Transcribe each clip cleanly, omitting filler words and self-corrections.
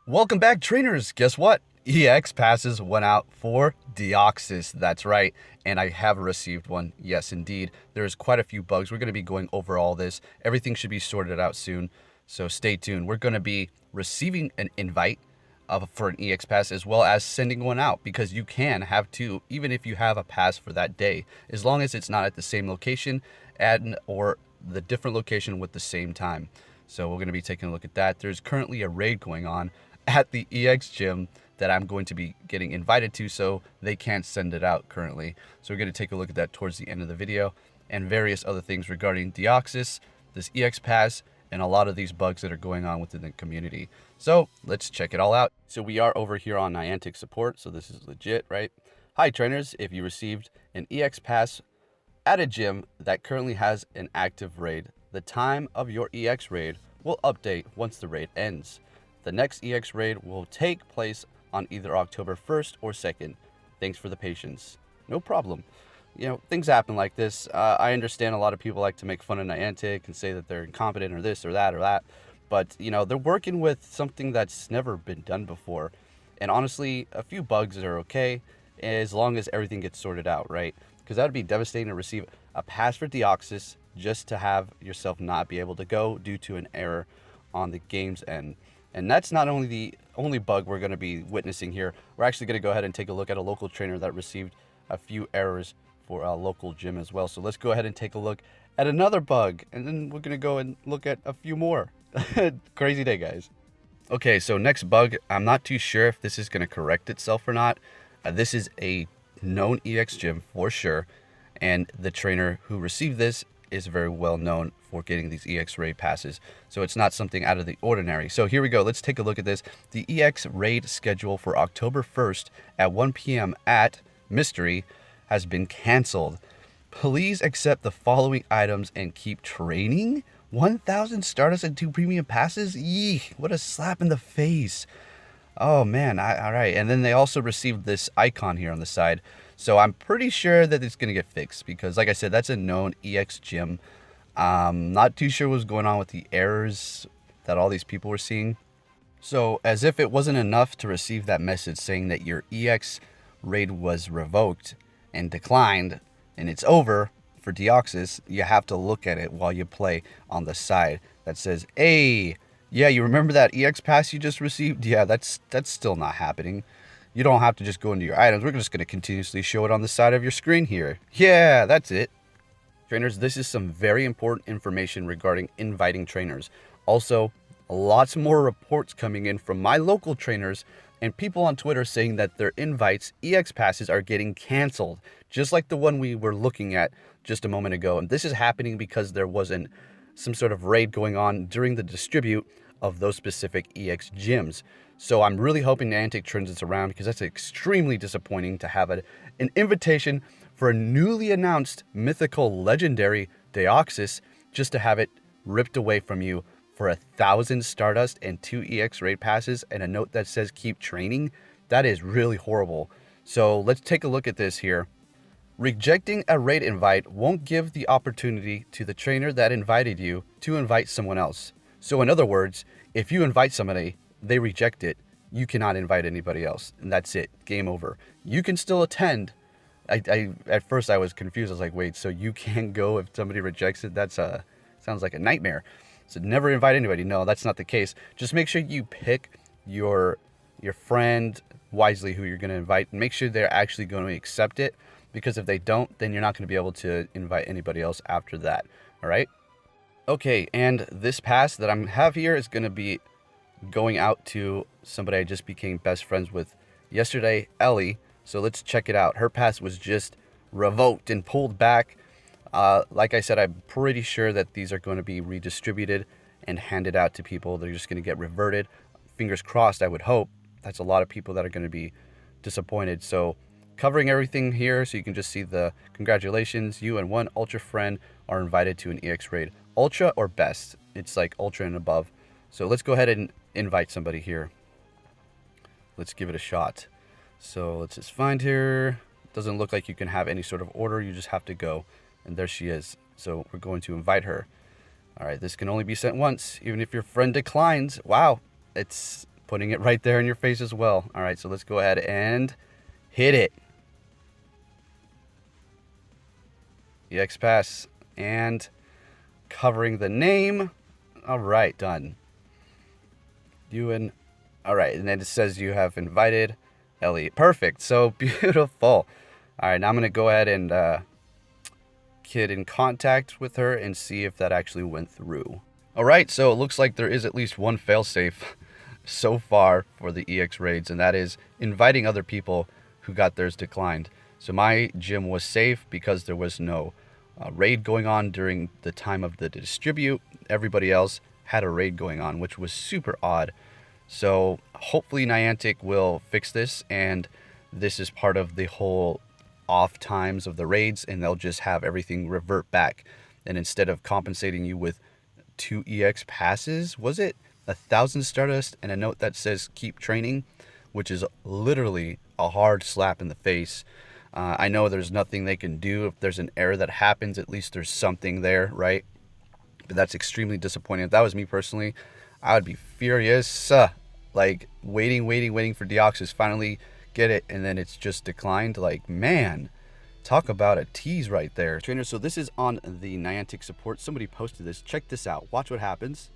Welcome back, trainers. Guess what? EX passes went out for Deoxys. That's right. And I have received one. Yes, indeed. There's quite a few bugs. We're going to be going over all this. Everything should be sorted out soon. So stay tuned. We're going to be receiving an invite for an EX pass as well as sending one out, because you can have two even if you have a pass for that day, as long as it's not at the same location or the different location with the same time. So we're going to be taking a look at that. There's currently a raid going on at the EX gym that I'm going to be getting invited to, so they can't send it out currently. So we're going to take a look at that towards the end of the video, and various other things regarding Deoxys, this EX pass, and a lot of these bugs that are going on within the community. So let's check it all out. So we are over here on Niantic support, so this is legit, right? Hi trainers, if you received an EX pass at a gym that currently has an active raid, the time of your EX raid will update once the raid ends. The next EX raid will take place on either October 1st or 2nd. Thanks for the patience. No problem. You know, things happen like this. I understand a lot of people like to make fun of Niantic and say that they're incompetent or this or that or that. But, you know, they're working with something that's never been done before. And honestly, a few bugs are okay as long as everything gets sorted out, right? Because that would be devastating to receive a pass for Deoxys just to have yourself not be able to go due to an error on the game's end. And that's not only the only bug we're going to be witnessing here. We're actually going to go ahead and take a look at a local trainer that received a few errors for a local gym as well. So let's go ahead and take a look at another bug, and then we're going to go and look at a few more. Crazy day, guys. Okay, so next bug, I'm not too sure if this is going to correct itself or not. This is a known EX gym for sure, and the trainer who received this is very well known for getting these EX raid passes, so it's not something out of the ordinary. So here we go, let's take a look at this. The EX raid schedule for October 1st at 1 p.m. at Mystery has been canceled. Please accept the following items and keep training. 1,000 Stardust and 2 premium passes? Yee, what a slap in the face. Oh man, all right. And then they also received this icon here on the side. So I'm pretty sure that it's going to get fixed because, like I said, that's a known EX gym. Not too sure what's going on with the errors that all these people were seeing. So as if it wasn't enough to receive that message saying that your EX raid was revoked and declined and it's over for Deoxys, you have to look at it while you play on the side that says, hey, yeah, you remember that EX pass you just received? Yeah, that's still not happening. You don't have to just go into your items. We're just going to continuously show it on the side of your screen here. Yeah, that's it. Trainers, this is some very important information regarding inviting trainers. Also, lots more reports coming in from my local trainers and people on Twitter saying that their invites, EX passes, are getting canceled, just like the one we were looking at just a moment ago. And this is happening because there wasn't some sort of raid going on during the distribute of those specific EX gyms. So I'm really hoping Niantic turns this around, because that's extremely disappointing to have an invitation for a newly announced mythical legendary Deoxys just to have it ripped away from you for 1,000 Stardust and 2 EX raid passes and a note that says keep training. That is really horrible. So let's take a look at this here. Rejecting a raid invite won't give the opportunity to the trainer that invited you to invite someone else. So in other words, if you invite somebody, they reject it, you cannot invite anybody else, and that's it. Game over. You can still attend. At first I was confused. I was like, wait, so you can't go if somebody rejects it? That's sounds like a nightmare. So never invite anybody. No, that's not the case. Just make sure you pick your friend wisely who you're going to invite, and make sure they're actually going to accept it, because if they don't, then you're not going to be able to invite anybody else after that. All right. Okay, and this pass that I have here is going to be going out to somebody I just became best friends with yesterday, Ellie. So let's check it out. Her pass was just revoked and pulled back. Like I said, I'm pretty sure that these are going to be redistributed and handed out to people. They're just going to get reverted. Fingers crossed, I would hope. That's a lot of people that are going to be disappointed. So covering everything here so you can just see the congratulations. You and one Ultra friend are invited to an EX raid. Ultra or best. It's like Ultra and above. So let's go ahead and invite somebody here. Let's give it a shot. So let's just find her. Doesn't look like you can have any sort of order. You just have to go. And there she is. So we're going to invite her. All right, this can only be sent once, even if your friend declines. Wow, it's Putting it right there in your face as well. All right, so let's go ahead and hit it. EX pass and covering the name. All right, done. All right, and then it says you have invited Ellie. Perfect. So beautiful. All right, now I'm going to go ahead and get in contact with her and see if that actually went through. All right, so it looks like there is at least one failsafe so far for the EX raids, and that is inviting other people who got theirs declined. So my gym was safe because there was no raid going on during the time of the distribute. Everybody else had a raid going on, which was super odd. So hopefully Niantic will fix this, and this is part of the whole off times of the raids, and they'll just have everything revert back. And instead of compensating you with 2 EX passes, was it 1,000 Stardust and a note that says keep training, which is literally a hard slap in the face. I know there's nothing they can do. If there's an error that happens, at least there's something there, right? But that's extremely disappointing. If that was me personally, I would be furious. Like waiting for Deoxys, finally get it, and then it's just declined. Like, man, talk about a tease right there. Trainers, so this is on the Niantic support. Somebody posted this. Check this out. Watch what happens.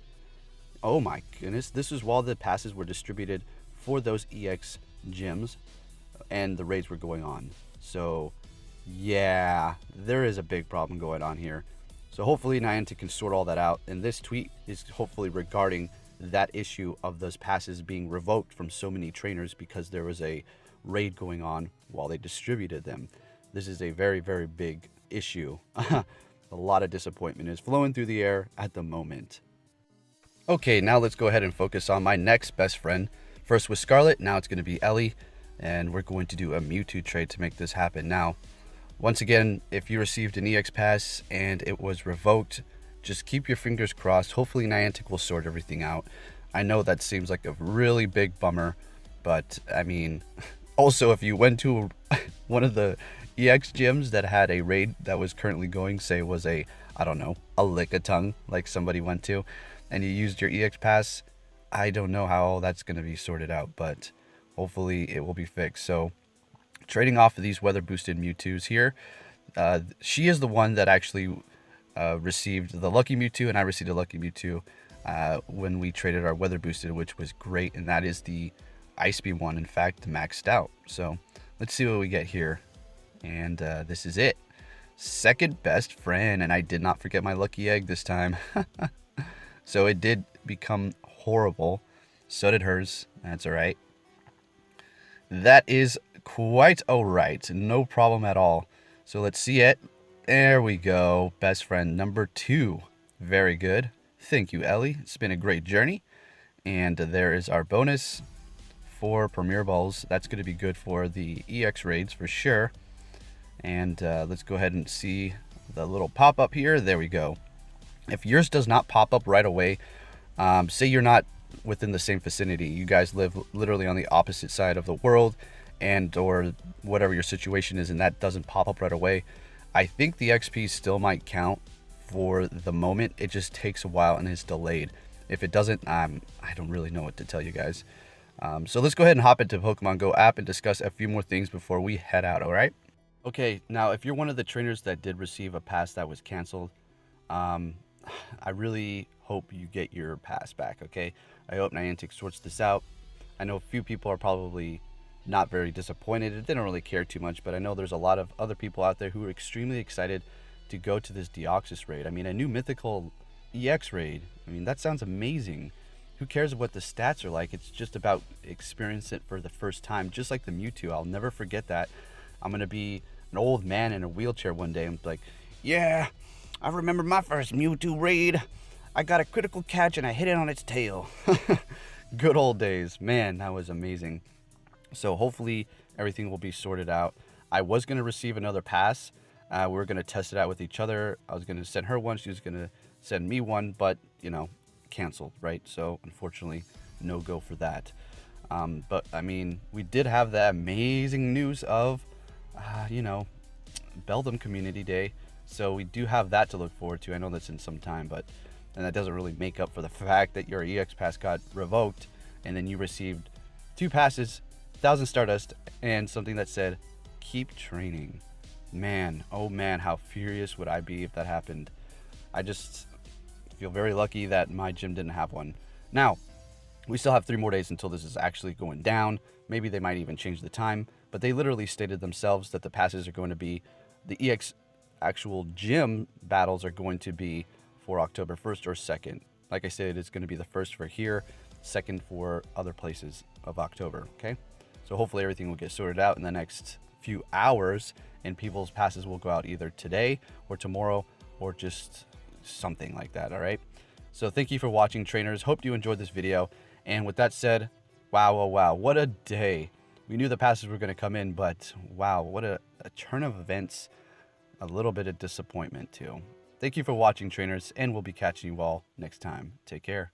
Oh my goodness. This is while the passes were distributed for those EX gyms and the raids were going on. So yeah, there is a big problem going on here. So hopefully Niantic can sort all that out. And this tweet is hopefully regarding that issue of those passes being revoked from so many trainers because there was a raid going on while they distributed them. This is a very, very big issue. A lot of disappointment is flowing through the air at the moment. Okay, now let's go ahead and focus on my next best friend. First was Scarlet, now it's going to be Ellie, and we're going to do a Mewtwo trade to make this happen. Now, once again, if you received an EX pass and it was revoked, just keep your fingers crossed. Hopefully Niantic will sort everything out. I know that seems like a really big bummer, but I mean, also if you went to one of the EX gyms that had a raid that was currently going, say it was a, I don't know, a Lickitung like somebody went to, and you used your EX pass, I don't know how that's going to be sorted out, but hopefully it will be fixed. So trading off of these weather boosted Mewtwo's here, she is the one that actually received the lucky Mewtwo, and I received a lucky Mewtwo when we traded our weather boosted, which was great, and that is the Ice Beam one, in fact, maxed out. So let's see what we get here, and this is it. Second best friend, and I did not forget my lucky egg this time. So it did become horrible. So did hers. That's all right. That is quite all right. No problem at all. So let's see it. There we go. Best friend number 2. Very good. Thank you, Ellie. It's been a great journey. And there is our bonus for Premier Balls. That's going to be good for the EX raids for sure. And let's go ahead and see the little pop-up here. There we go. If yours does not pop up right away, say you're not within the same vicinity, you guys live literally on the opposite side of the world, and or whatever your situation is, and that doesn't pop up right away, I think the XP still might count for the moment. It just takes a while and is delayed. If it doesn't, I don't really know what to tell you guys. So let's go ahead and hop into Pokemon Go app and discuss a few more things before we head out, all right? Okay, now if you're one of the trainers that did receive a pass that was canceled, I really hope you get your pass back, okay? I hope Niantic sorts this out. I know a few people are probably not very disappointed. They don't really care too much, but I know there's a lot of other people out there who are extremely excited to go to this Deoxys raid. I mean, a new mythical EX raid. I mean, that sounds amazing. Who cares what the stats are like? It's just about experiencing it for the first time, just like the Mewtwo. I'll never forget that. I'm going to be an old man in a wheelchair one day and be like, yeah, I remember my first Mewtwo raid. I got a critical catch and I hit it on its tail. Good old days. Man, that was amazing. So hopefully everything will be sorted out. I was going to receive another pass. We were going to test it out with each other. I was going to send her one. She was going to send me one, but, you know, canceled, right? So unfortunately, no go for that. But, I mean, we did have the amazing news of, you know, Beldum Community Day. So we do have that to look forward to. I know that's in some time, but and that doesn't really make up for the fact that your EX pass got revoked and then you received 2 passes, 1,000 Stardust, and something that said, keep training. Man, oh man, how furious would I be if that happened. I just feel very lucky that my gym didn't have one. Now, we still have 3 more days until this is actually going down. Maybe they might even change the time, but they literally stated themselves that the passes are going to be, the EX actual gym battles are going to be for October 1st or 2nd. Like I said, it's going to be the 1st for here, 2nd for other places of October, okay? So hopefully everything will get sorted out in the next few hours, and people's passes will go out either today or tomorrow or just something like that, all right? So thank you for watching, trainers. Hope you enjoyed this video. And with that said, wow, wow, wow, what a day. We knew the passes were going to come in, but wow, what a turn of events. A little bit of disappointment too. Thank you for watching, trainers, and we'll be catching you all next time. Take care.